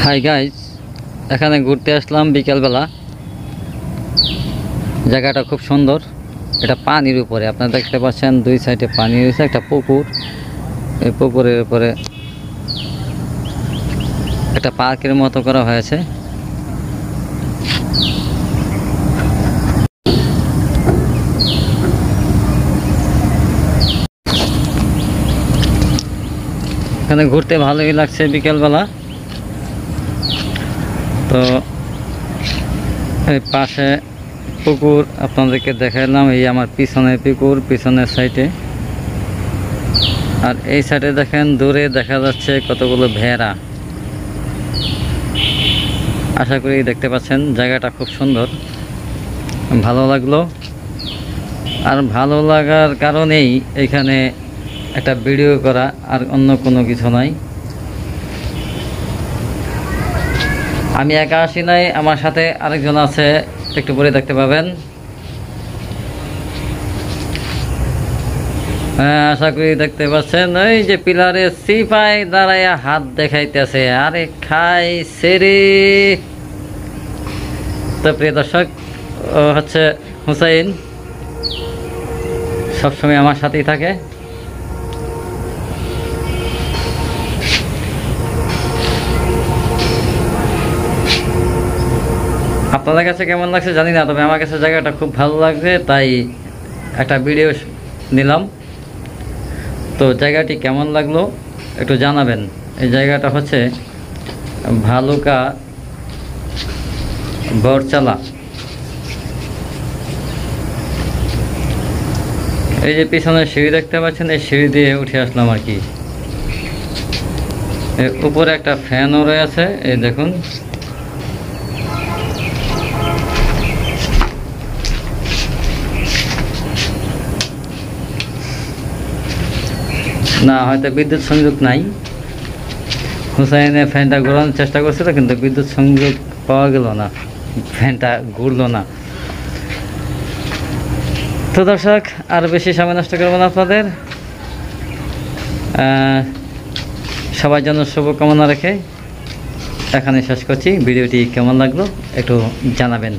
Hi guys, এখানে ঘুরতে আসলাম বিকেলবেলা। জায়গাটা খুব সুন্দর। এটা পানির উপরে, আপনারা দেখতে পাচ্ছেন দুই সাইডে পানি রয়েছে, একটা পুকুর। এই পুকুরের উপরে একটা পার্কের মতো করা হয়েছে। এখানে ঘুরতে ভালোই লাগছে বিকেলবেলা। তো এই পাশে পুকুর আপনাদেরকে দেখালাম। এই আমার পিছনে পুকুর, পিছনের সাইডে। আর এই সাইডে দেখেন দূরে দেখা যাচ্ছে কতগুলো ভেড়া। আশা করি দেখতে পাচ্ছেন। জায়গাটা খুব সুন্দর, ভালো লাগলো। আর ভালো লাগার কারণেই এখানে একটা ভিডিও করা, আর অন্য কোনো কিছু নাই। আমি একা আসি নাই, আমার সাথে আরেকজন আছে, একটু পরে দেখতে পাবেন। হ্যাঁ, আশা করি দেখতে পাচ্ছেন। ওই যে পিলারে সিপাই দাঁড়াইয়া হাত দেখাইতেছে, আরে খাই সেরে। তো প্রিয় দর্শক, ও হচ্ছে হুসাইন, সবসময় আমার সাথেই থাকে। আপনাদের কাছে কেমন লাগছে জানি না, তবে আমার কাছে জায়গাটা খুব ভালো লাগছে, তাই একটা ভিডিও নিলাম। তো জায়গাটি কেমন লাগলো একটু জানাবেন। এই জায়গাটা হচ্ছে ভালুকা বরচালা। এই যে পিছনে সিঁড়ি দেখতে পাচ্ছেন, এই সিঁড়ি দিয়ে উঠে আসলাম আর কি। উপরে একটা ফ্যানও রয়েছে, এই দেখুন। না, হয়তো বিদ্যুৎ সংযোগ নাই। হুসাইনে ফ্যানটা ঘোরানোর চেষ্টা করছিল, কিন্তু বিদ্যুৎ সংযোগ পাওয়া গেল না, ফ্যানটা ঘুরলো না। তো দর্শক, আর বেশি সময় নষ্ট করবো না আপনাদের। সবার জন্য শুভকামনা রেখে এখানে শেষ করছি। ভিডিওটি কেমন লাগলো একটু জানাবেন।